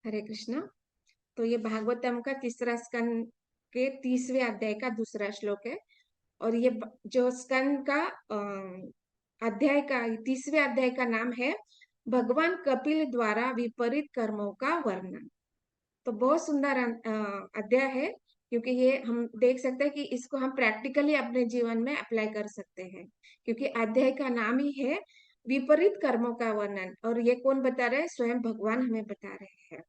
हरे कृष्णा। तो ये भागवतम का तीसरा स्कंद के 30वें अध्याय का दूसरा श्लोक है। और ये जो स्कंद का अध्याय का 30वें अध्याय का नाम है भगवान कपिल द्वारा विपरीत कर्मों का वर्णन। तो बहुत सुंदर अध्याय है, क्योंकि ये हम देख सकते हैं कि इसको हम प्रैक्टिकली अपने जीवन में अप्लाई कर सकते हैं, क्योंकि अध्याय का नाम ही है विपरीत कर्मों का वर्णन। और ये कौन बता रहे हैं? स्वयं भगवान हमें बता रहे हैं।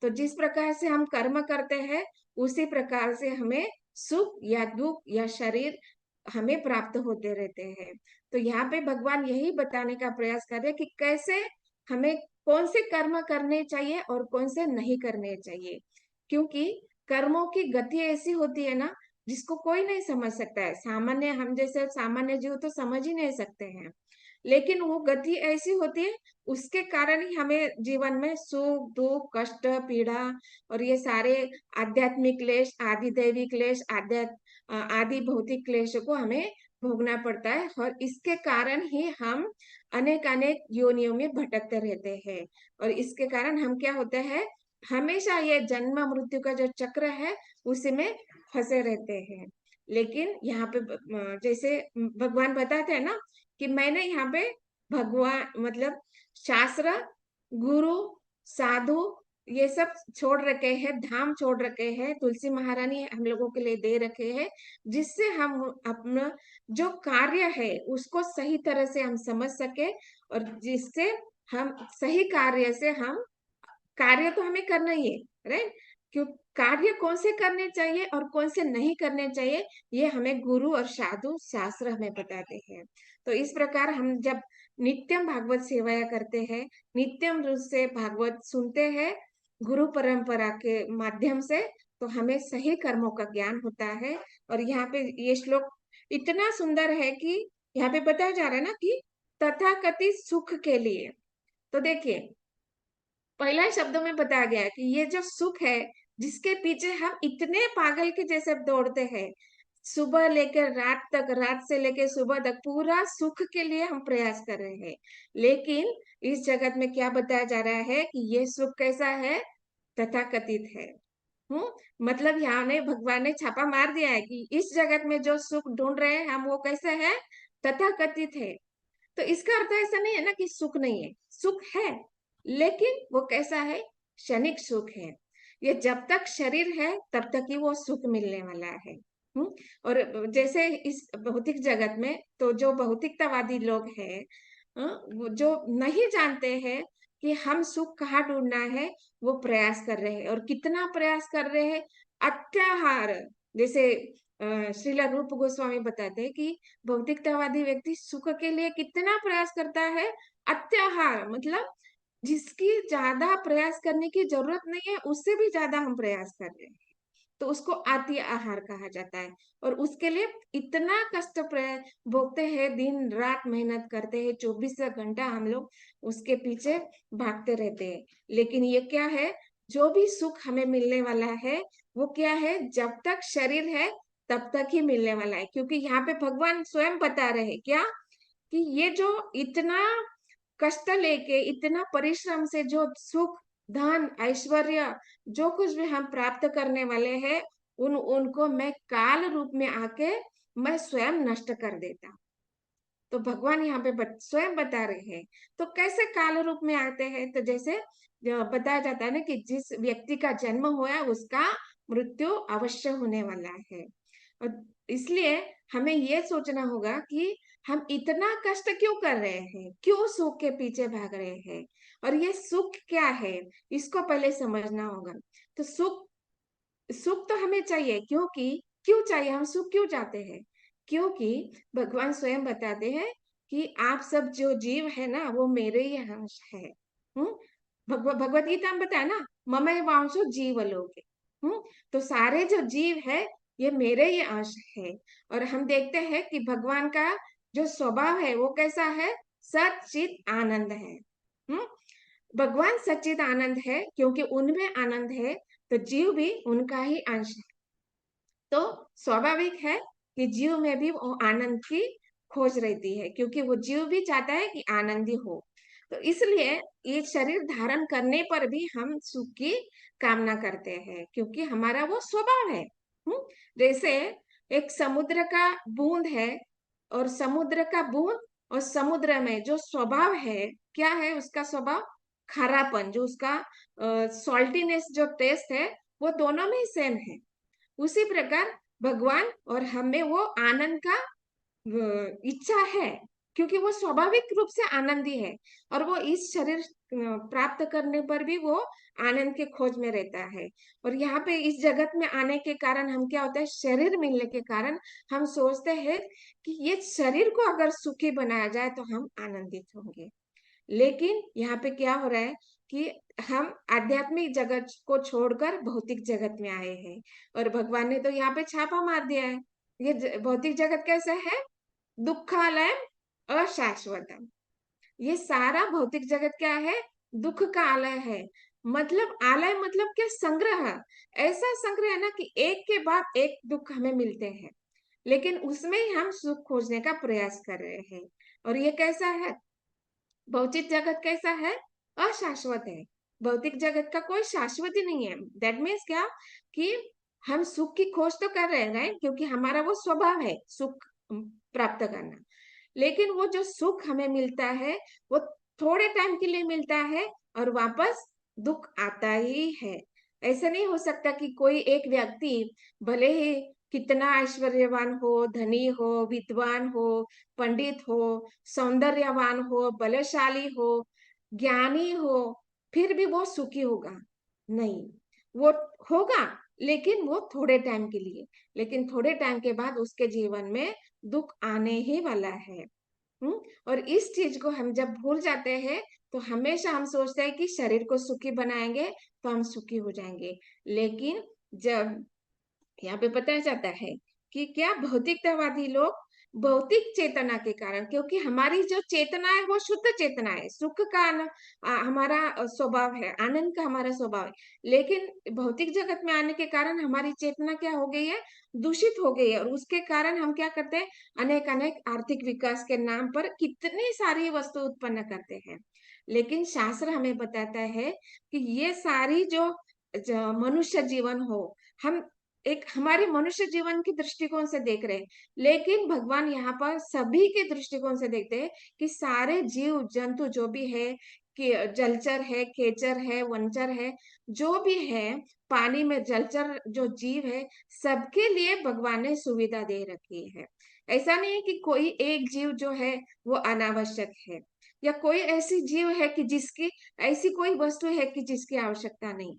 तो जिस प्रकार से हम कर्म करते हैं उसी प्रकार से हमें सुख या दुख या शरीर हमें प्राप्त होते रहते हैं। तो यहाँ पे भगवान यही बताने का प्रयास कर रहे हैं कि कैसे हमें कौन से कर्म करने चाहिए और कौन से नहीं करने चाहिए, क्योंकि कर्मों की गति ऐसी होती है ना, जिसको कोई नहीं समझ सकता है। सामान्य हम जैसे सामान्य जीव तो समझ ही नहीं सकते हैं, लेकिन वो गति ऐसी होती है, उसके कारण ही हमें जीवन में सुख दुख कष्ट पीड़ा और ये सारे आध्यात्मिक क्लेश आदि दैवी क्लेश आदि भौतिक क्लेश को हमें भोगना पड़ता है। और इसके कारण ही हम अनेक अनेक योनियों में भटकते रहते हैं। और इसके कारण हम क्या होते हैं, हमेशा ये जन्म मृत्यु का जो चक्र है उसी में फंसे रहते हैं। लेकिन यहाँ पे जैसे भगवान बताते हैं ना कि मैंने यहाँ पे भगवान मतलब शास्त्र गुरु साधु ये सब छोड़ रखे हैं, धाम छोड़ रखे हैं, तुलसी महारानी हम लोगों के लिए दे रखे हैं, जिससे हम अपना जो कार्य है उसको सही तरह से हम समझ सके। और जिससे हम सही कार्य से हम कार्य तो हमें करना ही है, राइट। क्यों कार्य कौन से करने चाहिए और कौन से नहीं करने चाहिए, ये हमें गुरु और साधु शास्त्र हमें बताते हैं। तो इस प्रकार हम जब नित्यम भागवत सेवाया करते हैं, नित्यम रूप से भागवत सुनते हैं गुरु परंपरा के माध्यम से, तो हमें सही कर्मों का ज्ञान होता है। और यहाँ पे ये श्लोक इतना सुंदर है कि यहाँ पे बताया जा रहा है ना कि तथाकथित सुख के लिए। तो देखिए, पहला ही शब्दों में बताया गया है कि ये जो सुख है जिसके पीछे हम इतने पागल के जैसे दौड़ते हैं, सुबह लेकर रात तक, रात से लेकर सुबह तक पूरा सुख के लिए हम प्रयास कर रहे हैं। लेकिन इस जगत में क्या बताया जा रहा है कि ये सुख कैसा है? तथाकथित है। हम्म मतलब यहाँ ने भगवान ने छापा मार दिया है कि इस जगत में जो सुख ढूंढ रहे हैं हम, वो कैसा है? तथाकथित है। तो इसका अर्थ ऐसा नहीं है ना कि सुख नहीं है, सुख है, लेकिन वो कैसा है? क्षणिक सुख है। ये जब तक शरीर है तब तक ही वो सुख मिलने वाला है। और जैसे इस भौतिक जगत में तो जो भौतिकतावादी लोग हैं, वो जो नहीं जानते हैं कि हम सुख कहाँ ढूंढना है, वो प्रयास कर रहे हैं। और कितना प्रयास कर रहे हैं? अत्याहार। जैसे श्रीला रूप गोस्वामी बताते हैं कि भौतिकतावादी व्यक्ति सुख के लिए कितना प्रयास करता है। अत्याहार मतलब जिसकी ज्यादा प्रयास करने की जरूरत नहीं है, उससे भी ज्यादा हम प्रयास कर रहे हैं, तो उसको अति आहार कहा जाता है। और उसके लिए इतना कष्ट भोगते हैं, दिन रात मेहनत करते हैं, 24 घंटा हम लोग उसके पीछे भागते रहते हैं। लेकिन ये क्या है? जो भी सुख हमें मिलने वाला है वो क्या है? जब तक शरीर है तब तक ही मिलने वाला है। क्योंकि यहाँ पे भगवान स्वयं बता रहे हैं क्या कि ये जो इतना कष्ट लेके इतना परिश्रम से जो सुख धन ऐश्वर्य जो कुछ भी हम प्राप्त करने वाले हैं, उनको मैं काल रूप में आके मैं स्वयं नष्ट कर देता। तो भगवान यहाँ पे स्वयं बता रहे हैं। तो कैसे काल रूप में आते हैं? तो जैसे बताया जाता है ना कि जिस व्यक्ति का जन्म हुआ उसका मृत्यु अवश्य होने वाला है। और इसलिए हमें ये सोचना होगा कि हम इतना कष्ट क्यों कर रहे हैं, क्यों सुख के पीछे भाग रहे हैं, और ये सुख क्या है, इसको पहले समझना होगा। तो सुख सुख तो हमें चाहिए, क्योंकि क्यों चाहिए, हम सुख क्यों चाहते हैं? क्योंकि भगवान स्वयं बताते हैं कि आप सब जो जीव है ना वो मेरे ही अंश है। भगवत गीता में बताया ना, ममैव वांशो जीव लोके। तो सारे जो जीव है ये मेरे ही अंश है। और हम देखते हैं कि भगवान का जो स्वभाव है वो कैसा है? सच्चित आनंद है। हम्म भगवान सच्चित आनंद है, क्योंकि उनमें आनंद है तो जीव भी उनका ही अंश है। तो स्वाभाविक है कि जीव में भी वो आनंद की खोज रहती है, क्योंकि वो जीव भी चाहता है कि आनंदी हो। तो इसलिए ये शरीर धारण करने पर भी हम सुख की कामना करते हैं, क्योंकि हमारा वो स्वभाव है। जैसे एक समुद्र का बूंद है, और समुद्र का बूंद और समुद्र में जो स्वभाव है, क्या है उसका स्वभाव? खारापन, जो उसका सॉल्टीनेस जो टेस्ट है, वो दोनों में सेम है। उसी प्रकार भगवान और हमें वो आनंद का इच्छा है, क्योंकि वो स्वाभाविक रूप से आनंदी है, और वो इस शरीर प्राप्त करने पर भी वो आनंद के खोज में रहता है। और यहाँ पे इस जगत में आने के कारण हम क्या होता है, शरीर मिलने के कारण हम सोचते हैं कि ये शरीर को अगर सुखी बनाया जाए तो हम आनंदित होंगे। लेकिन यहाँ पे क्या हो रहा है कि हम आध्यात्मिक जगत को छोड़कर भौतिक जगत में आए हैं, और भगवान ने तो यहाँ पे छापा मार दिया है। ये भौतिक जगत कैसे है? दुखालय अशाश्वतम। ये सारा भौतिक जगत क्या है? दुख का आलय है। मतलब आलय मतलब क्या? संग्रह। ऐसा संग्रह है ना कि एक के बाद एक दुख हमें मिलते हैं, लेकिन उसमें ही हम सुख खोजने का प्रयास कर रहे हैं। और ये कैसा है? भौतिक जगत कैसा है? अशाश्वत है। भौतिक जगत का कोई शाश्वती नहीं है। दैट मीन्स क्या? कि हम सुख की खोज तो कर रहे हैं, राइट? क्योंकि हमारा वो स्वभाव है सुख प्राप्त करना। लेकिन वो जो सुख हमें मिलता है, वो थोड़े टाइम के लिए मिलता है, और वापस दुख आता ही है। ऐसा नहीं हो सकता कि कोई एक व्यक्ति भले ही कितना ऐश्वर्यवान हो, धनी हो, विद्वान हो, पंडित हो, सौंदर्यवान हो, बलशाली हो, ज्ञानी हो, फिर भी वो सुखी होगा? नहीं। वो होगा, लेकिन वो थोड़े टाइम के लिए। लेकिन थोड़े टाइम के बाद उसके जीवन में दुख आने ही वाला है। और इस चीज को हम जब भूल जाते हैं, तो हमेशा हम सोचते हैं कि शरीर को सुखी बनाएंगे तो हम सुखी हो जाएंगे। लेकिन जब यहाँ पे पता चलता है कि क्या भौतिकतावादी लोग भौतिक चेतना के कारण, क्योंकि हमारी जो चेतना है वो शुद्ध चेतना है, सुख का हमारा स्वभाव है, आनंद का हमारा स्वभाव है। लेकिन भौतिक जगत में आने के कारण हमारी चेतना क्या हो गई है? दूषित हो गई है, और उसके कारण हम क्या करते हैं? अनेक अनेक आर्थिक विकास के नाम पर कितनी सारी वस्तु उत्पन्न करते हैं। लेकिन शास्त्र हमें बताता है कि ये सारी जो मनुष्य जीवन हो, हम एक हमारे मनुष्य जीवन के दृष्टिकोण से देख रहे हैं, लेकिन भगवान यहाँ पर सभी के दृष्टिकोण से देखते हैं कि सारे जीव जंतु जो भी है, कि जलचर है, खेचर है, वनचर है, जो भी है, पानी में जलचर जो जीव है, सबके लिए भगवान ने सुविधा दे रखी है। ऐसा नहीं है कि कोई एक जीव जो है वो अनावश्यक है, या कोई ऐसी जीव है कि जिसकी, ऐसी कोई वस्तु है कि जिसकी आवश्यकता नहीं।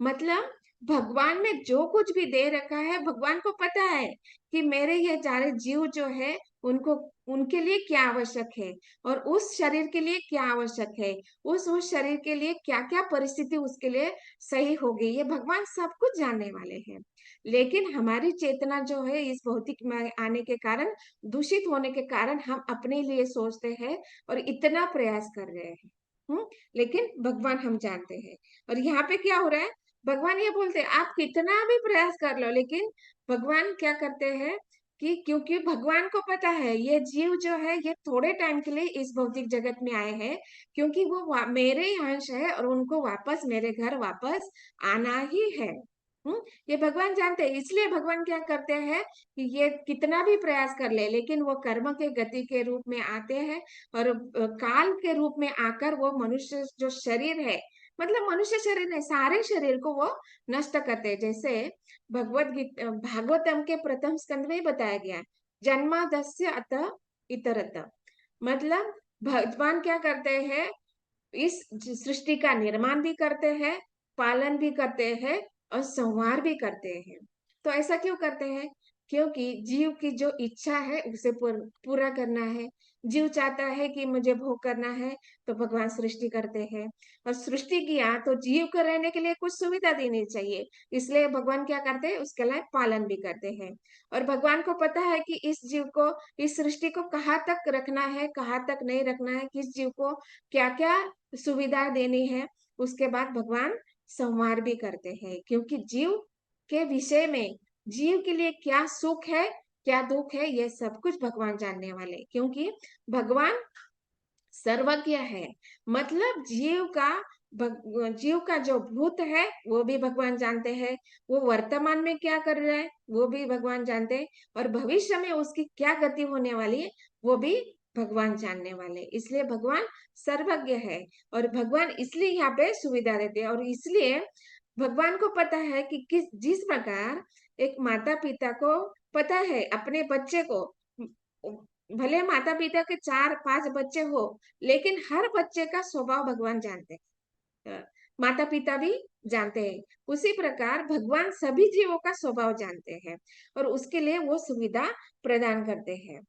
मतलब भगवान ने जो कुछ भी दे रखा है, भगवान को पता है कि मेरे ये सारे जीव जो है, उनको, उनके लिए क्या आवश्यक है, और उस शरीर के लिए क्या आवश्यक है, उस शरीर के लिए क्या क्या परिस्थिति उसके लिए सही होगी, ये भगवान सब कुछ जानने वाले हैं। लेकिन हमारी चेतना जो है इस भौतिक में आने के कारण, दूषित होने के कारण, हम अपने लिए सोचते हैं और इतना प्रयास कर रहे हैं। लेकिन भगवान हम जानते हैं। और यहाँ पे क्या हो रहा है? भगवान ये बोलते हैं आप कितना भी प्रयास कर लो, लेकिन भगवान क्या करते हैं कि क्योंकि भगवान को पता है ये जीव जो है ये थोड़े टाइम के लिए इस भौतिक जगत में आए हैं, क्योंकि वो मेरे ही अंश है, और उनको वापस मेरे घर वापस आना ही है। ये भगवान जानते हैं, इसलिए भगवान क्या करते हैं कि ये कितना भी प्रयास कर ले, लेकिन वो कर्म के गति के रूप में आते हैं, और काल के रूप में आकर वो मनुष्य जो शरीर है, मतलब मनुष्य शरीर है, सारे शरीर को वो नष्ट करते हैं। जैसे भगवत गीता, भागवतम के प्रथम स्कंद में बताया गया है, जन्मादस्य अतः इतरत। मतलब भगवान क्या करते हैं? इस सृष्टि का निर्माण भी करते हैं, पालन भी करते हैं, और संहार भी करते हैं। तो ऐसा क्यों करते हैं? क्योंकि जीव की जो इच्छा है उसे पूरा करना है। जीव चाहता है कि मुझे भोग करना है, तो भगवान सृष्टि करते हैं, और सृष्टि किया तो जीव को रहने के लिए कुछ सुविधा देनी चाहिए, इसलिए भगवान क्या करते हैं? उसके लिए पालन भी करते हैं। और भगवान को पता है कि इस जीव को, इस सृष्टि को कहाँ तक रखना है, कहाँ तक नहीं रखना है, किस जीव को क्या क्या सुविधा देनी है, उसके बाद भगवान संवार भी करते हैं। क्योंकि जीव के विषय में, जीव के लिए क्या सुख है, क्या दुख है, ये सब कुछ भगवान जानने वाले, क्योंकि भगवान सर्वज्ञ है, मतलब जीव का जो भूत है वो भी भगवान जानते हैं, वो वर्तमान में क्या कर रहा है वो भी भगवान जानते हैं, और भविष्य में उसकी क्या गति होने वाली है वो भी भगवान जानने वाले। इसलिए भगवान सर्वज्ञ है, और भगवान इसलिए यहाँ पे सुविधा देते हैं, और इसलिए भगवान को पता है कि जिस प्रकार एक माता पिता को पता है अपने बच्चे को, भले माता पिता के 4-5 बच्चे हो, लेकिन हर बच्चे का स्वभाव भगवान जानते हैं, माता पिता भी जानते हैं। उसी प्रकार भगवान सभी जीवों का स्वभाव जानते हैं, और उसके लिए वो सुविधा प्रदान करते हैं।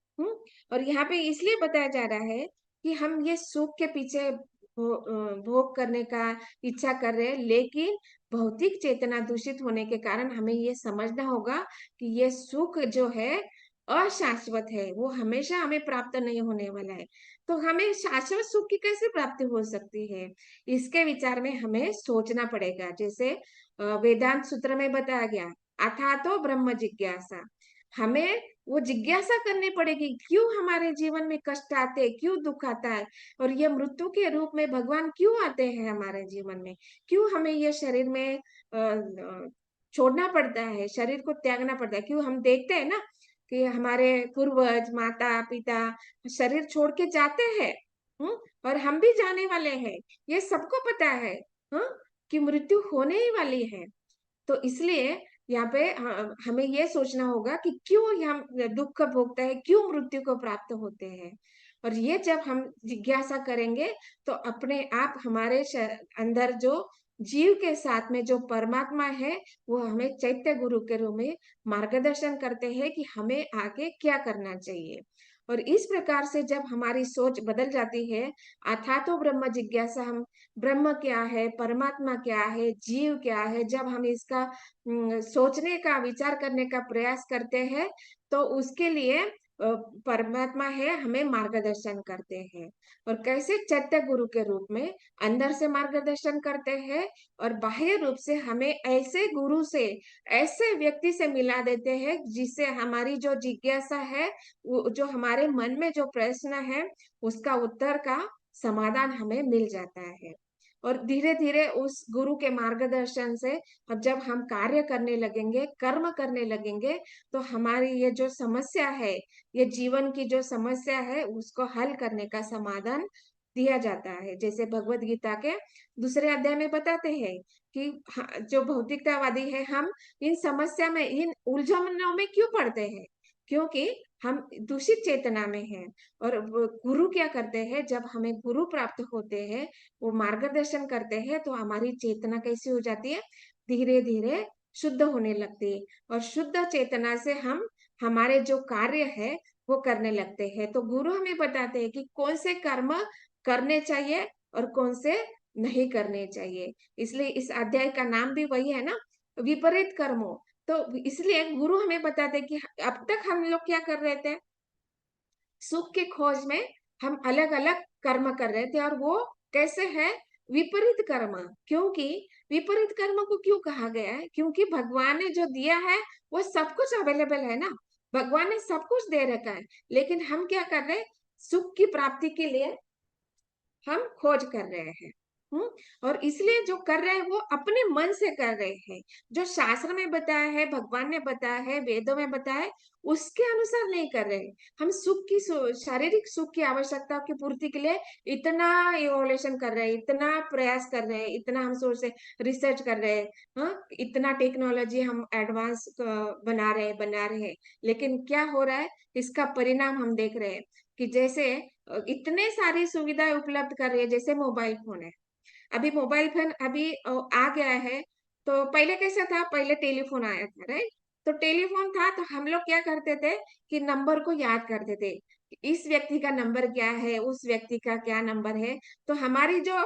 और यहाँ पे इसलिए बताया जा रहा है कि हम ये सुख के पीछे भोग करने का इच्छा कर रहे हैं, लेकिन भौतिक चेतना दूषित होने के कारण हमें ये समझना होगा कि ये सुख जो है अशाश्वत है, वो हमेशा हमें प्राप्त नहीं होने वाला है। तो हमें शाश्वत सुख की कैसे प्राप्ति हो सकती है, इसके विचार में हमें सोचना पड़ेगा। जैसे वेदांत सूत्र में बताया गया, अथा तो ब्रह्म जिज्ञासा, हमें वो जिज्ञासा करनी पड़ेगी, क्यों हमारे जीवन में कष्ट आते हैं, क्यों दुख आता है, और ये मृत्यु के रूप में भगवान क्यों आते हैं हमारे जीवन में, क्यों हमें ये शरीर में छोड़ना पड़ता है, शरीर को त्यागना पड़ता है। क्यों हम देखते हैं ना कि हमारे पूर्वज माता पिता शरीर छोड़ के जाते हैं, और हम भी जाने वाले हैं, ये सबको पता है, हाँ, कि मृत्यु होने ही वाली है। तो इसलिए यहाँ पे हमें ये सोचना होगा कि क्यों हम दुख भोगते हैं, क्यों मृत्यु को प्राप्त होते हैं। और ये जब हम जिज्ञासा करेंगे तो अपने आप हमारे अंदर जो जीव के साथ में जो परमात्मा है वो हमें चैत्य गुरु के रूप में मार्गदर्शन करते हैं कि हमें आगे क्या करना चाहिए। और इस प्रकार से जब हमारी सोच बदल जाती है, अथा तो ब्रह्म जिज्ञासा, हम ब्रह्म क्या है, परमात्मा क्या है, जीव क्या है, जब हम इसका सोचने का विचार करने का प्रयास करते हैं, तो उसके लिए परमात्मा है हमें मार्गदर्शन करते हैं। और कैसे चैत्य गुरु के रूप में अंदर से मार्गदर्शन करते हैं, और बाह्य रूप से हमें ऐसे गुरु से, ऐसे व्यक्ति से मिला देते हैं जिससे हमारी जो जिज्ञासा है, वो जो हमारे मन में जो प्रश्न है उसका उत्तर का समाधान हमें मिल जाता है। और धीरे धीरे उस गुरु के मार्गदर्शन से अब जब हम कार्य करने लगेंगे, कर्म करने लगेंगे, तो हमारी ये जो समस्या है, ये जीवन की जो समस्या है उसको हल करने का समाधान दिया जाता है। जैसे भगवत गीता के दूसरे अध्याय में बताते हैं कि जो भौतिकतावादी है, हम इन समस्या में, इन उलझनों में क्यों पड़ते हैं, क्योंकि हम दूषित चेतना में हैं। और गुरु क्या करते हैं, जब हमें गुरु प्राप्त होते हैं, वो मार्गदर्शन करते हैं, तो हमारी चेतना कैसी हो जाती है, धीरे धीरे शुद्ध होने लगती है, और शुद्ध चेतना से हम हमारे जो कार्य है वो करने लगते हैं। तो गुरु हमें बताते हैं कि कौन से कर्म करने चाहिए और कौन से नहीं करने चाहिए। इसलिए इस अध्याय का नाम भी वही है ना, विपरीत कर्मों। तो इसलिए गुरु हमें बताते हैं कि अब तक हम लोग क्या कर रहे थे, सुख के खोज में हम अलग अलग कर्म कर रहे थे, और वो कैसे है, विपरीत कर्म। क्योंकि विपरीत कर्म को क्यों कहा गया है, क्योंकि भगवान ने जो दिया है वो सब कुछ अवेलेबल है ना, भगवान ने सब कुछ दे रखा है, लेकिन हम क्या कर रहे हैं, सुख की प्राप्ति के लिए हम खोज कर रहे हैं। हम्म और इसलिए जो कर रहे हैं वो अपने मन से कर रहे हैं, जो शास्त्र में बताया है, भगवान ने बताया है, वेदों में बताया है, उसके अनुसार नहीं कर रहे हैं। हम शारीरिक सुख की आवश्यकता की पूर्ति के लिए इतना इवोल्यूशन कर रहे हैं, इतना प्रयास कर रहे हैं, इतना हम सोच से रिसर्च कर रहे हैं, इतना टेक्नोलॉजी हम एडवांस बना रहे हैं, लेकिन क्या हो रहा है, इसका परिणाम हम देख रहे हैं कि जैसे इतने सारी सुविधाएं उपलब्ध कर रही है, जैसे मोबाइल फोन है। अभी मोबाइल फोन अभी आ गया है, तो पहले कैसा था, पहले टेलीफोन आया था, राइट। तो टेलीफोन था तो हम लोग क्या करते थे कि नंबर को याद करते थे, इस व्यक्ति का नंबर क्या है, उस व्यक्ति का क्या नंबर है। तो हमारी जो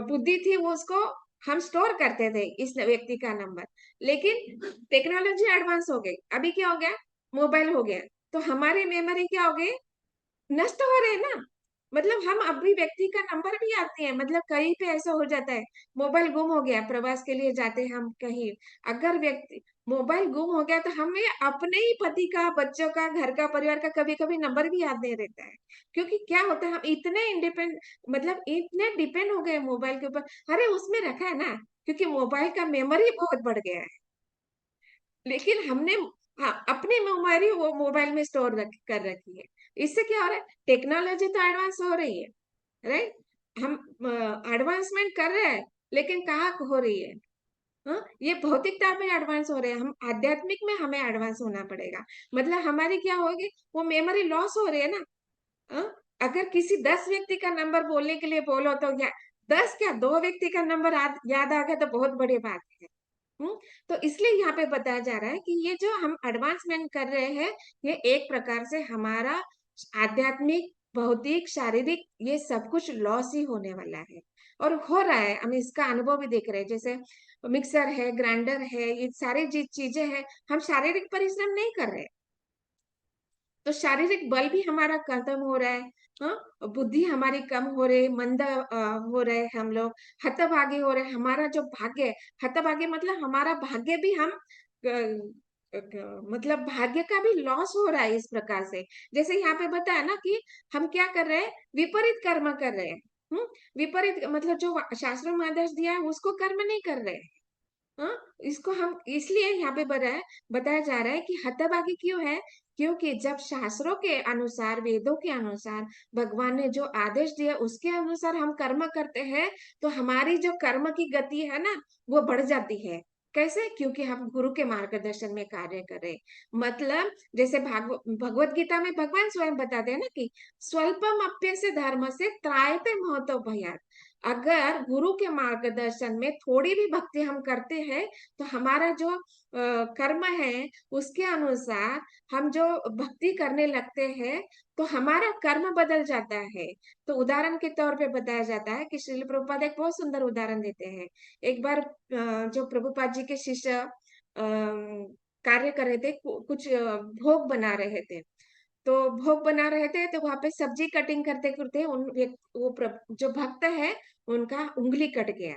बुद्धि थी वो उसको हम स्टोर करते थे, इस व्यक्ति का नंबर। लेकिन टेक्नोलॉजी एडवांस हो गई, अभी क्या हो गया, मोबाइल हो गया, तो हमारी मेमोरी क्या हो गई, नष्ट हो रहे हैं ना। मतलब हम अभी व्यक्ति का नंबर भी आते हैं, मतलब कहीं पे ऐसा हो जाता है, मोबाइल गुम हो गया, प्रवास के लिए जाते हैं हम कहीं, अगर व्यक्ति मोबाइल गुम हो गया तो हमें अपने ही पति का, बच्चों का, घर का, परिवार का कभी कभी नंबर भी याद नहीं रहता है। क्योंकि क्या होता है, हम इतने इंडिपेंड, मतलब इतने डिपेंड हो गए मोबाइल के ऊपर। अरे उसमें रखा है ना, क्योंकि मोबाइल का मेमोरी बहुत बढ़ गया है, लेकिन हमने, हाँ, अपनी मेमोरी वो मोबाइल में स्टोर कर रखी है। इससे क्या हो रहा है, टेक्नोलॉजी तो एडवांस हो रही है, राइट, हम एडवांसमेंट कर रहे हैं, लेकिन कहाँ हो रही है, हाँ, ये भौतिकता में एडवांस हो रहे हैं, हम आध्यात्मिक में हमें एडवांस होना पड़ेगा। मतलब हमारी क्या होगी, वो मेमोरी लॉस हो रही है ना। हाँ? अगर किसी 10 व्यक्ति का नंबर बोलने के लिए बोलो तो क्या, 10 क्या, 2 व्यक्ति का नंबर याद आ गया तो बहुत बड़ी बात है। हम्म, तो इसलिए यहाँ पे बताया जा रहा है कि ये जो हम एडवांसमेंट कर रहे हैं, ये एक प्रकार से हमारा आध्यात्मिक, भौतिक, शारीरिक, ये सब कुछ लॉस ही होने वाला है। और हो रहा है, हम इसका अनुभव भी देख रहे हैं, जैसे मिक्सर है, ग्राइंडर है, ये सारी चीजें हैं, हम शारीरिक परिश्रम नहीं कर रहे, तो शारीरिक बल भी हमारा खत्म हो रहा है। हाँ, बुद्धि हमारी कम हो रही, मंद हो रहे, हम लोग हतभागी हो रहे, हमारा जो भाग्य है, हतभागी मतलब हमारा भाग्य भी हम मतलब भाग्य का भी लॉस हो रहा है इस प्रकार से। जैसे यहाँ पे बताया ना कि हम क्या कर रहे हैं, विपरीत कर्म कर रहे हैं। विपरीत मतलब जो शास्त्रों में आदेश दिया है उसको कर्म नहीं कर रहे हैं। हाँ, इसको हम इसलिए यहाँ पे बताया जा रहा है कि हतभागी क्यों है, क्योंकि जब शास्त्रों के अनुसार, वेदों के अनुसार, भगवान ने जो आदेश दिया उसके अनुसार हम कर्म करते हैं, तो हमारी जो कर्म की गति है ना, वो बढ़ जाती है। कैसे, क्योंकि हम गुरु के मार्गदर्शन में कार्य करें। मतलब जैसे भगवत गीता में भगवान स्वयं बताते हैं ना कि स्वल्पम अप्यस्य धर्म से त्रायते महतो भयात्। अगर गुरु के मार्गदर्शन में थोड़ी भी भक्ति हम करते हैं, तो हमारा जो कर्म है उसके अनुसार हम जो भक्ति करने लगते हैं, तो हमारा कर्म बदल जाता है। तो उदाहरण के तौर पे बताया जाता है कि श्रील प्रभुपाद एक बहुत सुंदर उदाहरण देते हैं। एक बार जो प्रभुपाद जी के शिष्य कार्य कर रहे थे, कुछ भोग बना रहे थे, तो भोग बना रहे थे, तो वहां पे सब्जी कटिंग करते करते जो भक्त है उनका उंगली कट गया।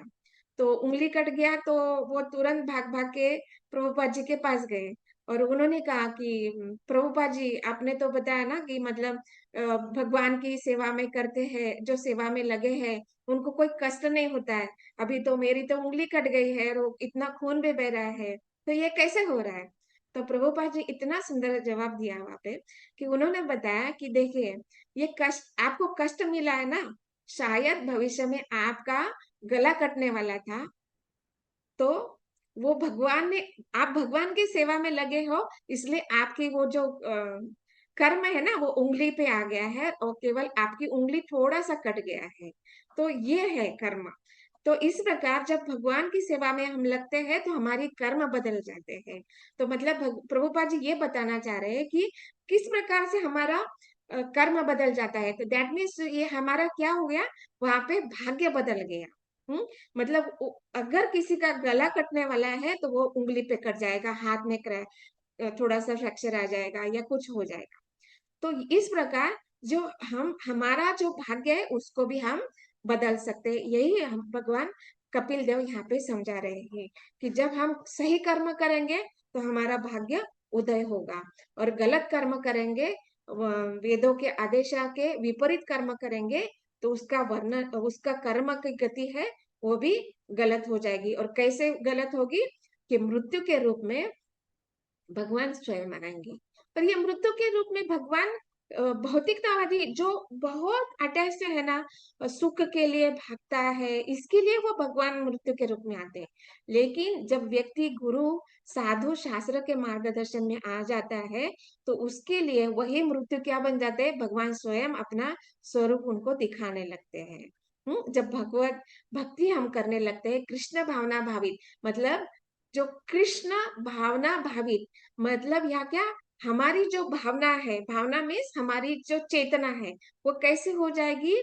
तो उंगली कट गया तो वो तुरंत भाग भाग के प्रभुपाद जी के पास गए, और उन्होंने कहा कि प्रभुपाद जी, आपने तो बताया ना कि मतलब भगवान की सेवा में करते हैं, जो सेवा में लगे हैं उनको कोई कष्ट नहीं होता है, अभी तो मेरी तो उंगली कट गई है और इतना खून भी बह रहा है, तो ये कैसे हो रहा है। तो प्रभुपाद जी इतना सुंदर जवाब दिया वहां पे, कि उन्होंने बताया कि देखिए, ये कष्ट, आपको कष्ट मिला है ना, शायद भविष्य में आपका गला कटने वाला था, तो वो भगवान ने, आप भगवान की सेवा में लगे हो, इसलिए आपकी वो जो कर्म है ना, वो उंगली पे आ गया है, और केवल आपकी उंगली थोड़ा सा कट गया है, तो ये है कर्म। तो इस प्रकार जब भगवान की सेवा में हम लगते हैं, तो हमारी कर्म बदल जाते हैं। तो मतलब प्रभुपाद जी ये बताना चाह रहे हैं कि किस प्रकार से हमारा कर्म बदल जाता है। तो दैट मीन्स ये हमारा क्या हो गया, वहां पे भाग्य बदल गया। मतलब अगर किसी का गला कटने वाला है, तो वो उंगली पे कट जाएगा, हाथ में थोड़ा सा फ्रैक्चर आ जाएगा या कुछ हो जाएगा। तो इस प्रकार जो हमारा जो भाग्य है उसको भी हम बदल सकते हैं। यही हम भगवान कपिल देव यहाँ पे समझा रहे हैं कि जब हम सही कर्म करेंगे तो हमारा भाग्य उदय होगा, और गलत कर्म करेंगे, वेदों के आदेश के विपरीत कर्म करेंगे, तो उसका वर्णन, उसका कर्म की गति है वो भी गलत हो जाएगी। और कैसे गलत होगी, कि मृत्यु के रूप में भगवान स्वयं आएंगे। और ये मृत्यु के रूप में भगवान भौतिकतावादी जो बहुत अटैच है ना, सुख के लिए भागता है, इसके लिए वो भगवान मृत्यु के रूप में आते हैं। लेकिन जब व्यक्ति गुरु, साधु, शास्त्र के मार्गदर्शन में आ जाता है, तो उसके लिए वही मृत्यु क्या बन जाते हैं, भगवान स्वयं अपना स्वरूप उनको दिखाने लगते हैं। जब भगवत भक्ति हम करने लगते हैं, कृष्ण भावना भावित, मतलब जो कृष्ण भावना भावित, मतलब यहाँ क्या, हमारी जो भावना है, भावना मीन्स हमारी जो चेतना है, वो कैसे हो जाएगी,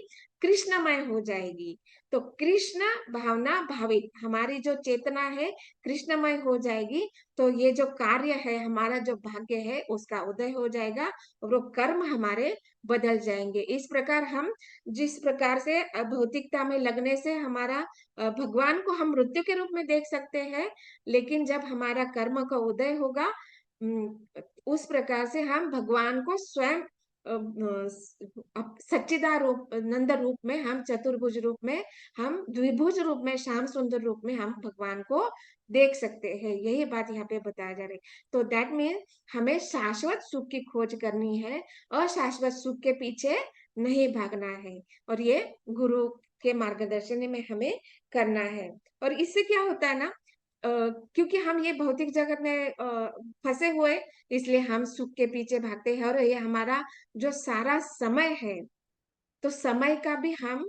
कृष्णमय हो जाएगी। तो कृष्ण भावना भावित, हमारी जो चेतना है कृष्णमय हो जाएगी। तो ये जो कार्य है, हमारा जो भाग्य है उसका उदय हो जाएगा और वो कर्म हमारे बदल जाएंगे। इस प्रकार हम जिस प्रकार से भौतिकता में लगने से हमारा भगवान को हम मृत्यु के रूप में देख सकते हैं, लेकिन जब हमारा कर्म का उदय होगा उस प्रकार से हम भगवान को स्वयं सच्चिदा रूप नंद रूप में, हम चतुर्भुज रूप में, हम द्विभुज रूप में, श्याम सुंदर रूप में हम भगवान को देख सकते हैं। यही बात यहाँ पे बताया जा रही है। तो दैट मीन हमें शाश्वत सुख की खोज करनी है और शाश्वत सुख के पीछे नहीं भागना है, और ये गुरु के मार्गदर्शन में हमें करना है। और इससे क्या होता है ना, क्योंकि हम ये भौतिक जगत में फंसे हुए, इसलिए हम सुख के पीछे भागते हैं। और ये हमारा जो सारा समय है, तो समय का भी हम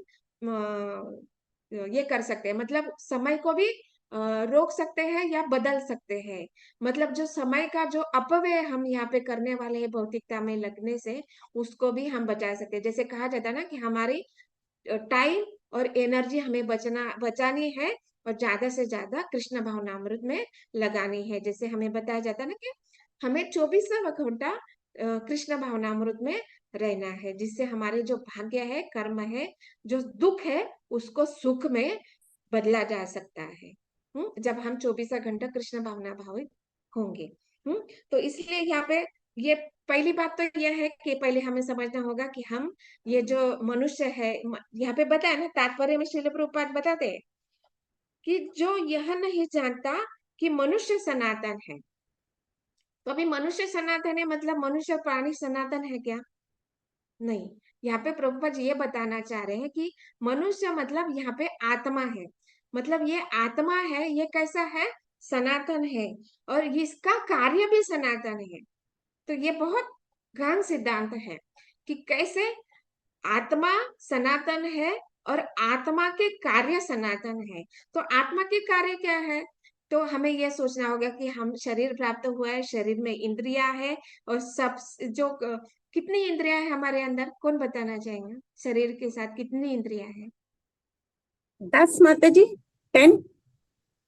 ये कर सकते हैं, मतलब समय को भी रोक सकते हैं या बदल सकते हैं। मतलब जो समय का जो अपव्यय हम यहाँ पे करने वाले हैं भौतिकता में लगने से, उसको भी हम बचा सकते हैं। जैसे कहा जाता है ना कि हमारी टाइम और एनर्जी हमें बचानी है और ज्यादा से ज्यादा कृष्ण भावनामृत में लगानी है। जैसे हमें बताया जाता है ना कि हमें 24वां घंटा कृष्ण भावनामृत में रहना है, जिससे हमारे जो भाग्य है, कर्म है, जो दुख है, उसको सुख में बदला जा सकता है। जब हम 24 घंटा कृष्ण भावना भावित होंगे। तो इसलिए यहाँ पे ये पहली बात तो यह है कि पहले हमें समझना होगा कि हम ये जो मनुष्य है, यहाँ पे बताया ना, तात्पर्य में श्रील प्रभुपाद बताते हैं कि जो यह नहीं जानता कि मनुष्य सनातन है। तो अभी मनुष्य सनातन है मतलब मनुष्य प्राणी सनातन है क्या? नहीं। यहाँ पे प्रभुपाद जी ये बताना चाह रहे हैं कि मनुष्य मतलब यहाँ पे आत्मा है। मतलब ये आत्मा है, ये कैसा है? सनातन है, और इसका कार्य भी सनातन है। तो ये बहुत गहन सिद्धांत है कि कैसे आत्मा सनातन है और आत्मा के कार्य सनातन है। तो आत्मा के कार्य क्या है? तो हमें यह सोचना होगा कि हम शरीर प्राप्त हुआ है, शरीर में इंद्रिया है, और सब जो कितनी इंद्रिया है हमारे अंदर, कौन बताना चाहेंगे? शरीर के साथ कितनी इंद्रिया है? 10 माता जी, 10।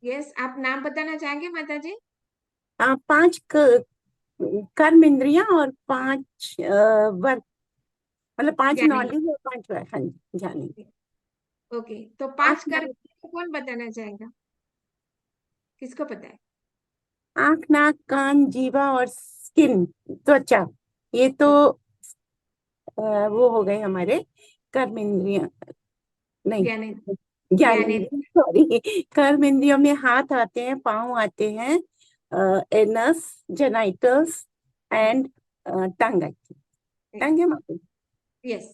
यस, आप नाम बताना चाहेंगे माता जी? 5 कर्म इंद्रियां और 5 वर्क, मतलब 5 ज्ञानेंद्र। नॉलेज और 5 वर्क। हाँ जी, जानेंगे। ओके, तो आंख 5 कर्म नाक, कौन बताना चाहेगा? किसको पता है? आंख नाक कान जीवा और स्किन, त्वचा, ये तो वो हो गए हमारे कर्म इंद्रियां। नहीं, ज्ञानेंद्र। ज्ञान ज्ञानेंद्र। इंद्रिय, सॉरी। कर्म इंद्रियों में हाथ आते हैं, पांव आते हैं, एनस, जेनाइटल्स एंड टंग आती है। टंग है माता जी। यस।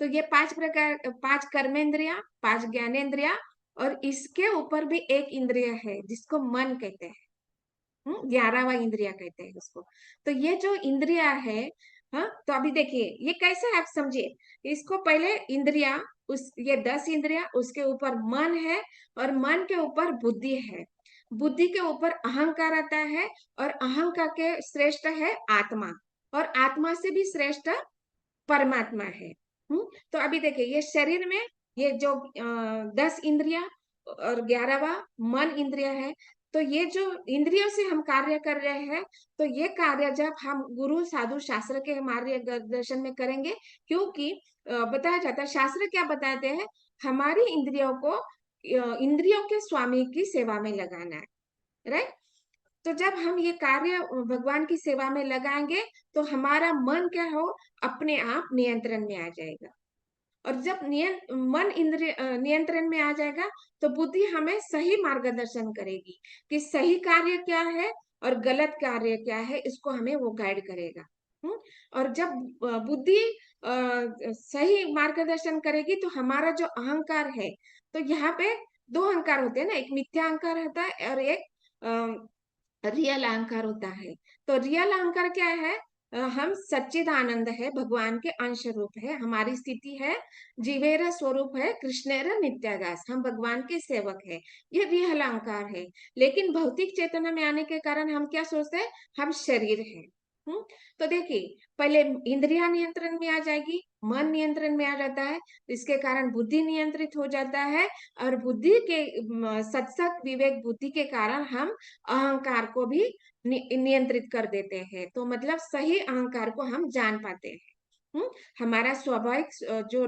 तो ये 5 प्रकार, 5 कर्मेंद्रिया, 5 ज्ञानेन्द्रिया, और इसके ऊपर भी एक इंद्रिय है जिसको मन कहते हैं। 11वां इंद्रिया कहते हैं उसको। तो ये जो इंद्रिया है, हाँ, तो अभी देखिए ये कैसे है, आप समझिए इसको। पहले इंद्रिया, उस ये 10 इंद्रिया, उसके ऊपर मन है, और मन के ऊपर बुद्धि है, बुद्धि के ऊपर अहंकार आता है, और अहंकार के श्रेष्ठ है आत्मा, और आत्मा से भी श्रेष्ठ परमात्मा है। तो अभी देखिए ये शरीर में ये जो 10 इंद्रिया और 11वां मन इंद्रिया है। तो ये जो इंद्रियों से हम कार्य कर रहे हैं, तो ये कार्य जब हम गुरु साधु शास्त्र के मार्गदर्शन में करेंगे, क्योंकि बताया जाता है, शास्त्र क्या बताते हैं, हमारी इंद्रियों को इंद्रियों के स्वामी की सेवा में लगाना है, राइट? तो जब हम ये कार्य भगवान की सेवा में लगाएंगे, तो हमारा मन क्या हो, अपने आप नियंत्रण में आ जाएगा। और जब मन इंद्रिय नियंत्रण में आ जाएगा, तो बुद्धि हमें सही मार्गदर्शन करेगी कि सही कार्य क्या है और गलत कार्य क्या है, इसको हमें वो गाइड करेगा। और जब बुद्धि सही मार्गदर्शन करेगी, तो हमारा जो अहंकार है, तो यहाँ पे 2 अहंकार होते हैं ना, एक मिथ्या अहंकार होता है और एक रियल अहंकार होता है। तो रियल अहंकार क्या है? हम सच्चिद आनंद है, भगवान के अंश रूप है, हमारी स्थिति है जीवेर स्वरूप है, कृष्णेर नित्यादास, हम भगवान के सेवक है, ये रियल अहंकार है। लेकिन भौतिक चेतना में आने के कारण हम क्या सोचते हैं, हम शरीर है। तो देखिए, पहले इंद्रिया नियंत्रण में आ जाएगी, मन नियंत्रण में आ जाता है, इसके कारण बुद्धि नियंत्रित हो जाता है, और बुद्धि के सत्संग विवेक बुद्धि के कारण हम अहंकार को भी नियंत्रित कर देते हैं। तो मतलब सही अहंकार को हम जान पाते हैं। हमारा स्वाभाविक जो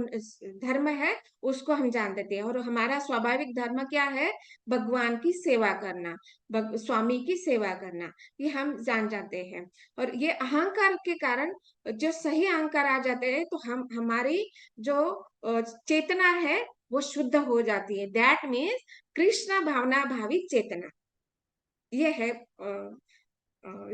धर्म है उसको हम जान देते हैं, और हमारा स्वाभाविक धर्म क्या है? भगवान की सेवा करना, स्वामी की सेवा करना, ये हम जान जाते हैं। और ये अहंकार के कारण जो सही अहंकार आ जाते हैं, तो हम हमारी जो चेतना है वो शुद्ध हो जाती है। दैट मीन्स कृष्ण भावना भावित चेतना, ये है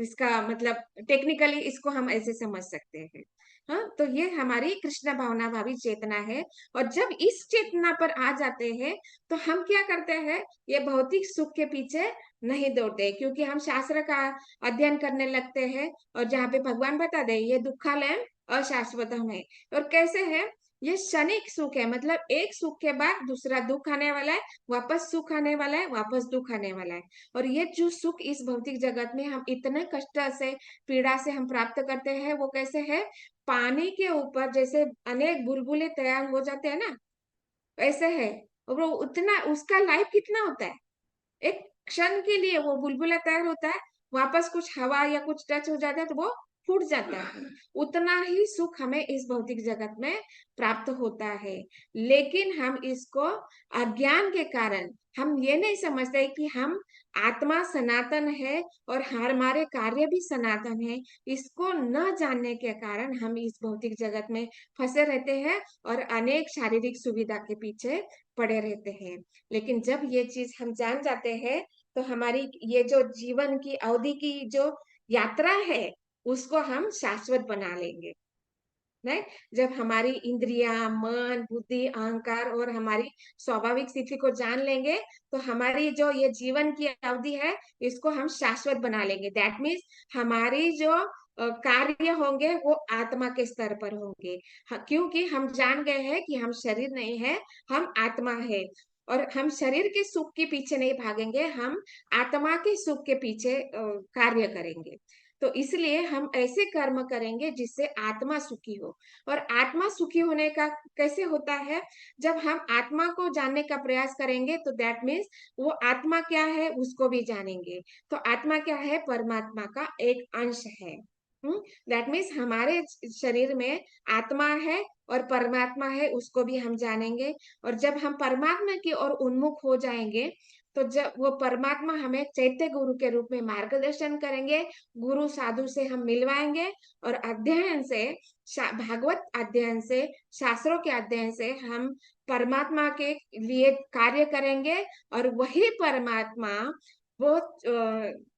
इसका मतलब टेक्निकली इसको हम ऐसे समझ सकते हैं। हाँ, तो ये हमारी कृष्ण भावना भावी चेतना है। और जब इस चेतना पर आ जाते हैं तो हम क्या करते हैं? ये भौतिक सुख के पीछे नहीं दौड़ते, क्योंकि हम शास्त्र का अध्ययन करने लगते हैं, और जहाँ पे भगवान बता दे ये दुखालय अशाश्वत है। और कैसे है? ये क्षणिक सुख है, मतलब एक सुख के बाद दूसरा दुख आने वाला है, वापस सुख आने वाला है, वापस दुख आने वाला है। और ये जो सुख इस भौतिक जगत में हम इतने कष्ट से, पीड़ा से हम प्राप्त करते हैं, वो कैसे है? पानी के ऊपर जैसे अनेक बुलबुले तैयार हो जाते हैं ना, ऐसे है। और वो उतना, उसका लाइफ कितना होता है? एक क्षण के लिए वो बुलबुला तैयार होता है, वापस कुछ हवा या कुछ टच हो जाता है तो वो फूट जाता है। उतना ही सुख हमें इस भौतिक जगत में प्राप्त होता है। लेकिन हम इसको अज्ञान के कारण हम ये नहीं समझते कि हम आत्मा सनातन है और हमारे कार्य भी सनातन है। इसको न जानने के कारण हम इस भौतिक जगत में फंसे रहते हैं और अनेक शारीरिक सुविधा के पीछे पड़े रहते हैं। लेकिन जब ये चीज हम जान जाते हैं तो हमारी ये जो जीवन की अवधि की जो यात्रा है उसको हम शाश्वत बना लेंगे। नहीं, जब हमारी इंद्रियां, मन, बुद्धि, अहंकार और हमारी स्वाभाविक स्थिति को जान लेंगे तो हमारी जो ये जीवन की अवधि है इसको हम शाश्वत बना लेंगे। दैट मीन्स हमारी जो कार्य होंगे वो आत्मा के स्तर पर होंगे। क्योंकि हम जान गए हैं कि हम शरीर नहीं है, हम आत्मा है। और हम शरीर के सुख के पीछे नहीं भागेंगे, हम आत्मा के सुख के पीछे कार्य करेंगे। तो इसलिए हम ऐसे कर्म करेंगे जिससे आत्मा सुखी हो। और आत्मा सुखी होने का कैसे होता है? जब हम आत्मा को जानने का प्रयास करेंगे तो दैट मीन्स वो आत्मा क्या है उसको भी जानेंगे। तो आत्मा क्या है? परमात्मा का एक अंश है। दैट मीन्स हमारे शरीर में आत्मा है और परमात्मा है, उसको भी हम जानेंगे। और जब हम परमात्मा की ओर उन्मुख हो जाएंगे तो जब वो परमात्मा हमें चैत्य गुरु के रूप में मार्गदर्शन करेंगे, गुरु साधु से हम मिलवाएंगे, और अध्ययन से, भागवत अध्ययन से, शास्त्रों के अध्ययन से हम परमात्मा के लिए कार्य करेंगे। और वही परमात्मा वो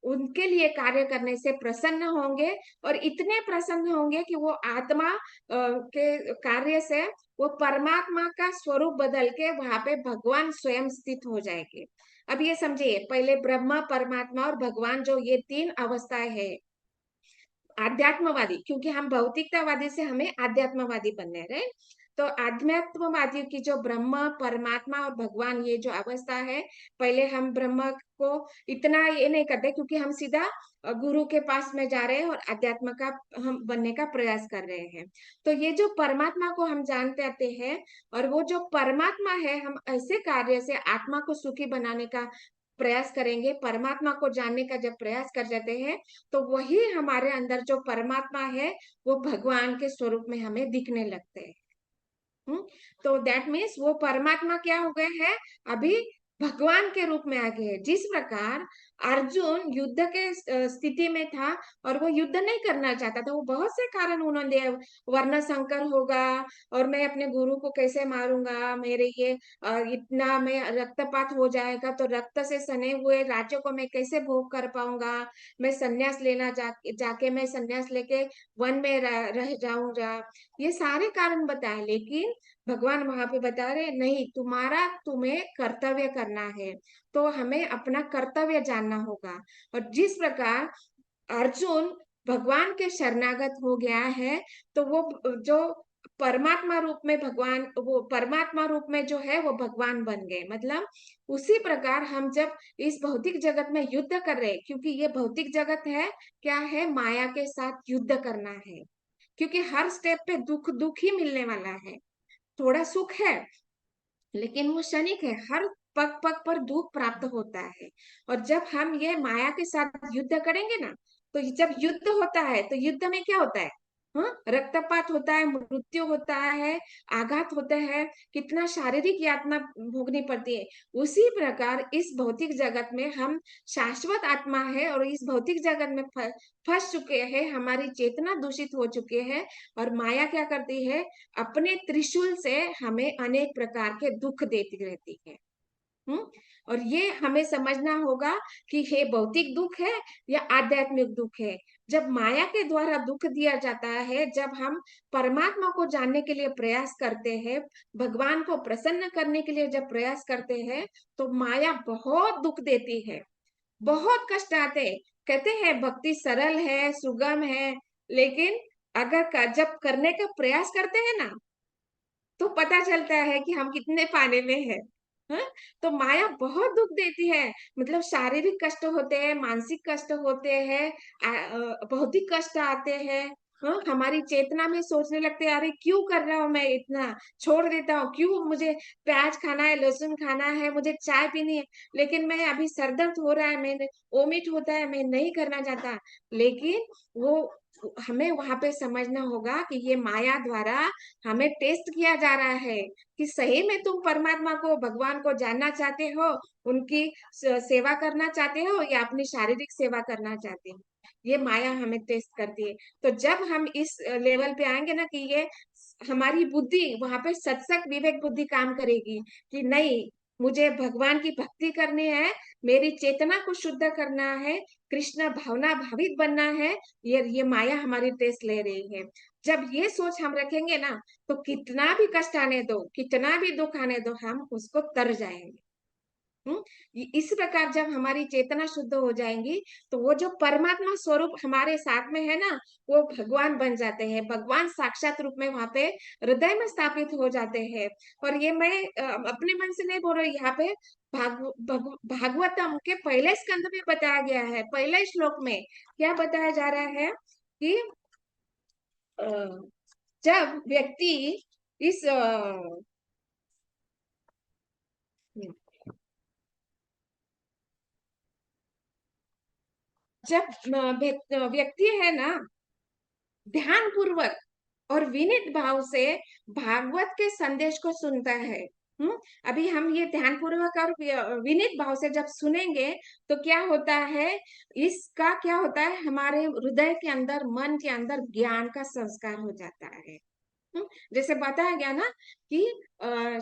उनके लिए कार्य करने से प्रसन्न होंगे, और इतने प्रसन्न होंगे कि वो आत्मा के कार्य से वो परमात्मा का स्वरूप बदल के वहां पे भगवान स्वयं स्थित हो जाएंगे। अब ये समझिए, पहले ब्रह्मा, परमात्मा और भगवान, जो ये तीन अवस्थाएं है आध्यात्मवादी, क्योंकि हम भौतिकतावादी से हमें आध्यात्मवादी बनने रहे। तो आध्यात्मवादी की जो ब्रह्म, परमात्मा और भगवान, ये जो अवस्था है, पहले हम ब्रह्म को इतना ये नहीं करते क्योंकि हम सीधा गुरु के पास में जा रहे हैं और अध्यात्म का हम बनने का प्रयास कर रहे हैं। तो ये जो परमात्मा को हम जानते आते हैं, और वो जो परमात्मा है, हम ऐसे कार्य से आत्मा को सुखी बनाने का प्रयास करेंगे। परमात्मा को जानने का जब प्रयास कर जाते हैं तो वही हमारे अंदर जो परमात्मा है वो भगवान के स्वरूप में हमें दिखने लगते हैं। तो दैट मीन्स वो परमात्मा क्या हो गए हैं? अभी भगवान के रूप में आ गए हैं। जिस प्रकार अर्जुन युद्ध के स्थिति में था और वो युद्ध नहीं करना चाहता था, वो बहुत से कारण उन्होंने दिए, वर्ण संकर होगा, और मैं अपने गुरु को कैसे मारूंगा, मेरे ये इतना में रक्तपात हो जाएगा तो रक्त से सने हुए राज्य को मैं कैसे भोग कर पाऊंगा, मैं संन्यास लेना जाके मैं संन्यास लेके वन में रह जाऊंगा, ये सारे कारण बताए। लेकिन भगवान वहां पे बता रहे नहीं, तुम्हें कर्तव्य करना है, तो हमें अपना कर्तव्य जानना होगा। और जिस प्रकार अर्जुन भगवान के शरणागत हो गया है, तो वो जो परमात्मा रूप में भगवान, वो परमात्मा रूप में जो है वो भगवान बन गए। मतलब उसी प्रकार हम जब इस भौतिक जगत में युद्ध कर रहे हैं, क्योंकि ये भौतिक जगत है क्या है? माया के साथ युद्ध करना है। क्योंकि हर स्टेप पे दुख दुख ही मिलने वाला है। थोड़ा सुख है लेकिन वो क्षणिक है, हर पग पग पर दुख प्राप्त होता है। और जब हम ये माया के साथ युद्ध करेंगे ना, तो जब युद्ध होता है तो युद्ध में क्या होता है? हाँ, रक्तपात होता है, मृत्यु होता है, आघात होते हैं, कितना शारीरिक यातना भोगनी पड़ती है। उसी प्रकार इस भौतिक जगत में हम शाश्वत आत्मा है और इस भौतिक जगत में फंस चुके हैं, हमारी चेतना दूषित हो चुके हैं। और माया क्या करती है? अपने त्रिशूल से हमें अनेक प्रकार के दुख देती रहती है। हम्म। और ये हमें समझना होगा कि ये भौतिक दुख है या आध्यात्मिक दुख है। जब माया के द्वारा दुख दिया जाता है, जब हम परमात्मा को जानने के लिए प्रयास करते हैं, भगवान को प्रसन्न करने के लिए जब प्रयास करते हैं, तो माया बहुत दुख देती है, बहुत कष्ट आते हैं। कहते हैं भक्ति सरल है, सुगम है, लेकिन जब करने का प्रयास करते हैं ना, तो पता चलता है कि हम कितने पाने में है। हाँ? तो माया बहुत दुख देती है, मतलब शारीरिक कष्ट होते हैं, मानसिक कष्ट होते हैं, भौतिक कष्ट आते हैं। हाँ? हमारी चेतना में सोचने लगते हैं, अरे क्यों कर रहा हूँ मैं इतना, छोड़ देता हूँ, क्यों मुझे प्याज खाना है, लहसुन खाना है, मुझे चाय पीनी है, लेकिन मैं अभी सरदर्द हो रहा है, मैं वोमिट होता है, मैं नहीं करना चाहता। लेकिन वो हमें वहां पे समझना होगा कि ये माया द्वारा हमें टेस्ट किया जा रहा है कि सही में तुम परमात्मा को, भगवान को जानना चाहते हो, उनकी सेवा करना चाहते हो या अपनी शारीरिक सेवा करना चाहते हो। ये माया हमें टेस्ट करती है। तो जब हम इस लेवल पे आएंगे ना कि ये हमारी बुद्धि, वहां पे सत्संग विवेक बुद्धि काम करेगी कि नहीं, मुझे भगवान की भक्ति करनी है, मेरी चेतना को शुद्ध करना है, कृष्ण भावना भावित बनना है। ये माया हमारी टेस्ट ले रही है। जब ये सोच हम रखेंगे ना, तो कितना भी कष्ट आने दो, कितना भी दुख आने दो, हम उसको तर जाएंगे। इस प्रकार जब हमारी चेतना शुद्ध हो जाएंगी, तो वो जो परमात्मा स्वरूप हमारे साथ में है ना, वो भगवान बन जाते हैं, भगवान साक्षात रूप में वहां पे हृदय में स्थापित हो जाते हैं। और ये मैं अपने मन से नहीं बोल रही, यहाँ पे भागवतम के पहले स्कंद में बताया गया है, पहले श्लोक में क्या बताया जा रहा है कि अ, जब व्यक्ति इस जब व्यक्ति है ना, ध्यान पूर्वक और विनित भाव से भागवत के संदेश को सुनता है। अभी हम ये ध्यान पूर्वक और विनित भाव से जब सुनेंगे, तो क्या होता है? इसका क्या होता है? हमारे हृदय के अंदर, मन के अंदर ज्ञान का संस्कार हो जाता है। जैसे बताया गया ना कि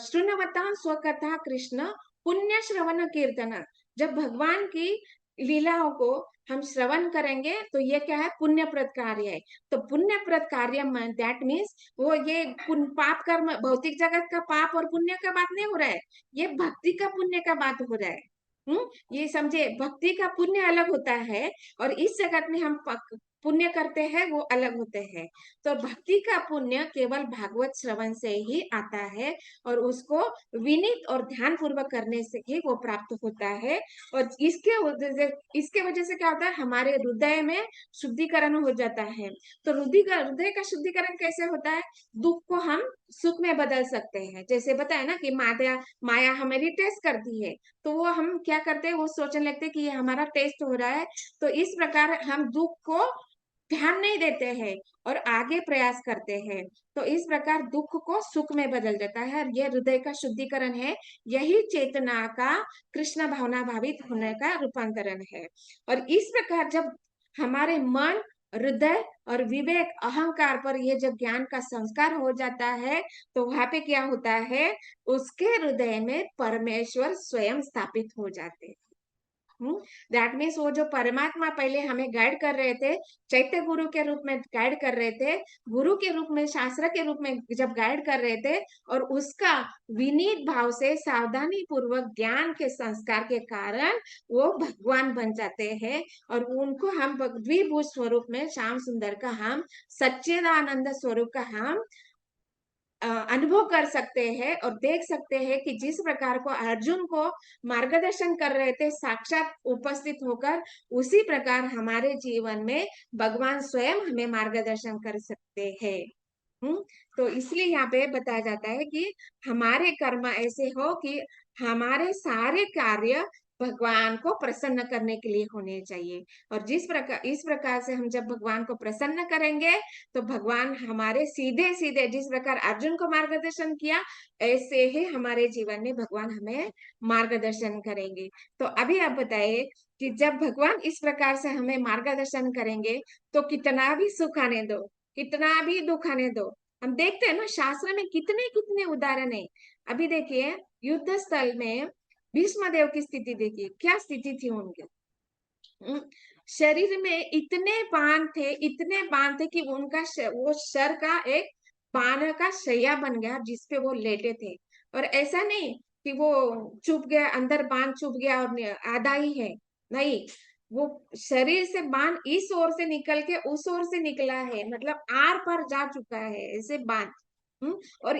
श्रृणवतां स्वकथा कृष्ण पुण्य श्रवण कीर्तन। जब भगवान की लीलाओं को हम श्रवण करेंगे, तो ये क्या है? पुण्यप्रद कार्य है। तो पुण्यप्रद कार्य दैट मीन्स वो ये पाप कर्म, भौतिक जगत का पाप और पुण्य का बात नहीं हो रहा है, ये भक्ति का पुण्य का बात हो रहा है। ये समझे, भक्ति का पुण्य अलग होता है और इस जगत में हम पुण्य करते हैं, वो अलग होते हैं। तो भक्ति का पुण्य केवल भागवत श्रवण से ही आता है, और उसको विनीत और ध्यान पूर्वक करने से ही वो प्राप्त होता है। और इसके वजह से क्या होता है? हमारे हृदय में शुद्धिकरण हो जाता है। तो हृदय का शुद्धिकरण कैसे होता है? दुख को हम सुख में बदल सकते हैं। जैसे बताया ना कि माया माया हमारी टेस्ट करती है, तो वो हम क्या करते हैं? वो सोचने लगते हैं कि ये हमारा टेस्ट हो रहा है। तो इस प्रकार हम दुख को ध्यान नहीं देते हैं और आगे प्रयास करते हैं। तो इस प्रकार दुख को सुख में बदल जाता है, और यह हृदय का शुद्धिकरण है। यही चेतना का कृष्ण भावना भावित होने का रूपांतरण है। और इस प्रकार जब हमारे मन, हृदय और विवेक, अहंकार पर यह जब ज्ञान का संस्कार हो जाता है, तो वहां पे क्या होता है? उसके हृदय में परमेश्वर स्वयं स्थापित हो जाते हैं। दैट मीन्स वो जो परमात्मा पहले हमें गाइड कर रहे थे, चैत्य गुरु के रूप में गाइड कर रहे थे, गुरु के रूप में, शास्त्र के रूप में जब गाइड कर रहे थे, और उसका विनीत भाव से सावधानी पूर्वक ज्ञान के संस्कार के कारण वो भगवान बन जाते हैं। और उनको हम द्विभुज स्वरूप में, श्याम सुंदर का हम, सच्चिदानंद स्वरूप का हम अनुभव कर सकते हैं और देख सकते हैं कि जिस प्रकार को अर्जुन को मार्गदर्शन कर रहे थे साक्षात उपस्थित होकर, उसी प्रकार हमारे जीवन में भगवान स्वयं हमें मार्गदर्शन कर सकते हैं। हम्म तो इसलिए यहाँ पे बताया जाता है कि हमारे कर्म ऐसे हो कि हमारे सारे कार्य भगवान को प्रसन्न करने के लिए होने चाहिए। और इस प्रकार से हम जब भगवान को प्रसन्न करेंगे तो भगवान हमारे सीधे सीधे जिस प्रकार अर्जुन को मार्गदर्शन किया, ऐसे ही हमारे जीवन में भगवान हमें मार्गदर्शन करेंगे। तो अभी आप बताइए कि जब भगवान इस प्रकार से हमें मार्गदर्शन करेंगे तो कितना भी सुख आने दो, कितना भी दुख आने दो। हम देखते हैं ना शास्त्र में कितने कितने उदाहरण है। अभी देखिए युद्ध स्थल में भीष्म देव की स्थिति देखिए, क्या स्थिति थी उनके। हम्म, शरीर में इतने बाण थे, इतने बाण थे कि उनका वो सर का एक बाण का शैया बन गया जिसपे वो लेटे थे। और ऐसा नहीं कि वो चुभ गया, अंदर बाण चुभ गया और आधा ही है, नहीं, वो शरीर से बाण इस ओर से निकल के उस ओर से निकला है, मतलब आर पार जा चुका है ऐसे बाण। हम्म, और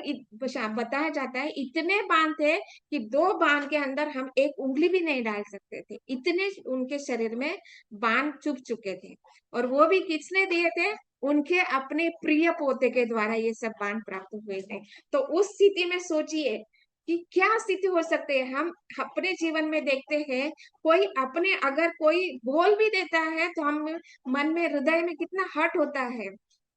बताया जाता है इतने बाण थे कि दो बाण के अंदर हम एक उंगली भी नहीं डाल सकते थे, इतने उनके शरीर में बाण चुभ चुके थे। और वो भी किसने दिए थे? उनके अपने प्रिय पोते के द्वारा ये सब बाण प्राप्त हुए थे। तो उस स्थिति में सोचिए कि क्या स्थिति हो सकती है। हम अपने जीवन में देखते हैं, कोई अपने अगर कोई बोल भी देता है तो हम मन में हृदय में कितना हर्ट होता है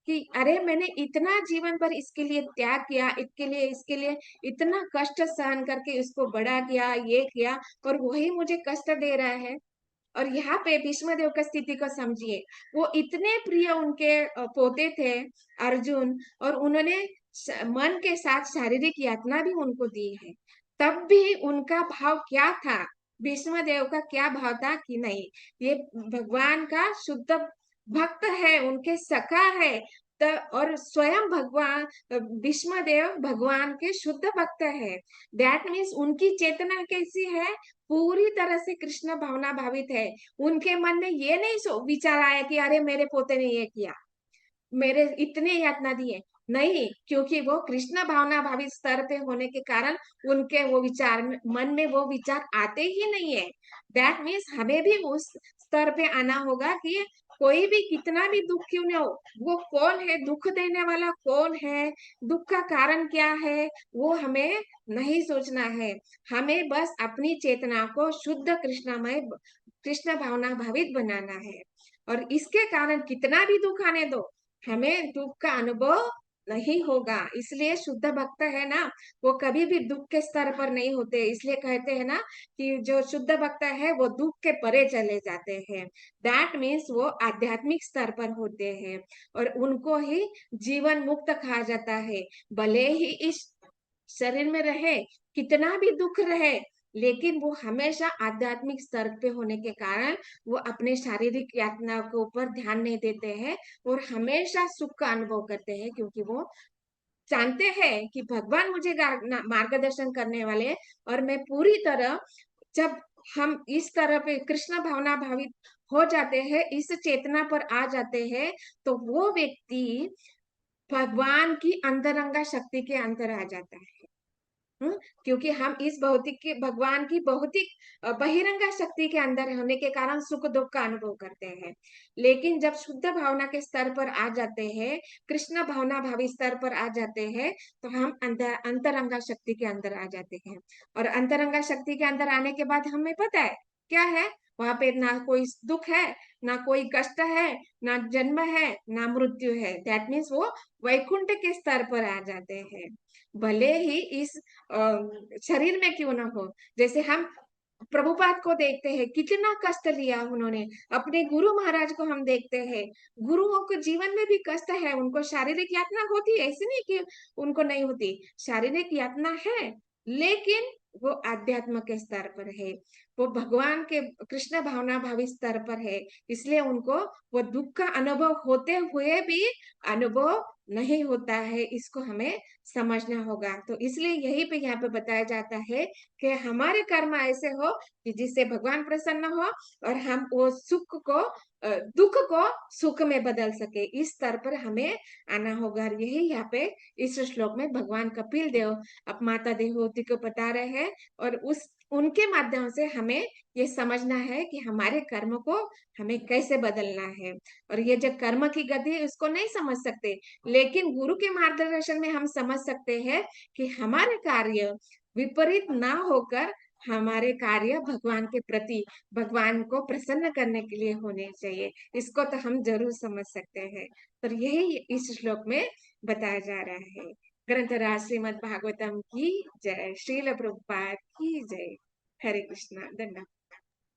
कि अरे मैंने इतना जीवन भर इसके लिए त्याग किया, इसके लिए इतना कष्ट सहन करके इसको बड़ा किया, ये किया, और वही मुझे कष्ट दे रहा है। और यहाँ पे भीष्म देव की स्थिति को समझिए, वो इतने प्रिय उनके पोते थे अर्जुन, और उन्होंने मन के साथ शारीरिक यातना भी उनको दी है। तब भी उनका भाव क्या था, भीष्म देव का क्या भाव था कि नहीं, ये भगवान का शुद्ध भक्त है, उनके सखा है। और स्वयं भगवान भीष्म देव भगवान के शुद्ध भक्त है। दैट मीन्स उनकी चेतना कैसी है, पूरी तरह से कृष्ण भावना भावित है। उनके मन में ये नहीं विचार आया कि अरे मेरे पोते ने ये किया, मेरे इतने यातना दिए, नहीं, क्योंकि वो कृष्ण भावना भावित स्तर पे होने के कारण उनके वो विचार मन में वो विचार आते ही नहीं है। दैट मीन्स हमें भी उस स्तर पे आना होगा कि कोई भी कितना भी दुख क्यों न हो, वो कौन है दुख देने वाला, कौन है, दुख का कारण क्या है, वो हमें नहीं सोचना है। हमें बस अपनी चेतना को शुद्ध कृष्णमय, कृष्ण भावना भावित बनाना है। और इसके कारण कितना भी दुख आने दो, हमें दुख का अनुभव नहीं होगा। इसलिए शुद्ध भक्त है ना, वो कभी भी दुख के स्तर पर नहीं होते। इसलिए कहते हैं ना कि जो शुद्ध भक्त है वो दुख के परे चले जाते हैं। दैट मीन्स वो आध्यात्मिक स्तर पर होते हैं और उनको ही जीवन मुक्त कहा जाता है। भले ही इस शरीर में रहे, कितना भी दुख रहे, लेकिन वो हमेशा आध्यात्मिक स्तर पे होने के कारण वो अपने शारीरिक यातना के ऊपर ध्यान नहीं देते हैं और हमेशा सुख का अनुभव करते हैं, क्योंकि वो जानते हैं कि भगवान मुझे मार्गदर्शन करने वाले हैं। और मैं पूरी तरह, जब हम इस तरह पे कृष्ण भावना भावित हो जाते हैं, इस चेतना पर आ जाते हैं, तो वो व्यक्ति भगवान की अंतरंगा शक्ति के अंदर आ जाता है। हम्म, क्योंकि हम इस भौतिक के भगवान की भौतिक बहिरंगा शक्ति के अंदर होने के कारण सुख दुख का अनुभव करते हैं। लेकिन जब शुद्ध भावना के स्तर पर आ जाते हैं, कृष्ण भावना भावी स्तर पर आ जाते हैं, तो हम अंदर अंतरंगा शक्ति के अंदर आ जाते हैं। और अंतरंगा शक्ति के अंदर आने के बाद हमें पता है क्या है, वहां पे ना कोई दुख है, ना कोई कष्ट है, ना जन्म है, ना मृत्यु है। दैट मीन्स वो वैकुंठ के स्तर पर आ जाते हैं। भले ही इस शरीर में क्यों ना हो। जैसे हम प्रभुपाद को देखते हैं, कितना कष्ट लिया उन्होंने। अपने गुरु महाराज को हम देखते हैं, गुरुओं को जीवन में भी कष्ट है, उनको शारीरिक यातना होती है, ऐसे नहीं कि उनको नहीं होती, शारीरिक यातना है, लेकिन वो आध्यात्म के स्तर पर है, वो भगवान के कृष्ण भावना भावी स्तर पर है। इसलिए उनको वो दुख का अनुभव होते हुए भी अनुभव नहीं होता है, इसको हमें समझना होगा। तो इसलिए यही पे यहाँ पे बताया जाता है कि हमारे कर्म ऐसे हो कि जिससे भगवान प्रसन्न हो और हम वो सुख को दुख को सुख में बदल सके, इस स्तर पर हमें आना होगा। और यही यहाँ पे इस श्लोक में भगवान कपिल देव अब माता देवहूति को बता रहे हैं, और उस उनके माध्यम से हमें ये समझना है कि हमारे कर्म को हमें कैसे बदलना है। और ये जो कर्म की गति है उसको नहीं समझ सकते, लेकिन गुरु के मार्गदर्शन में हम समझ सकते हैं कि हमारे कार्य विपरीत ना होकर हमारे कार्य भगवान के प्रति, भगवान को प्रसन्न करने के लिए होने चाहिए। इसको तो हम जरूर समझ सकते हैं। तो यही इस श्लोक में बताया जा रहा है। ग्रंथराज श्रीमद् भागवतम की जय, श्रील प्रभुपाद की जय। हरे कृष्णा। धन्यवाद।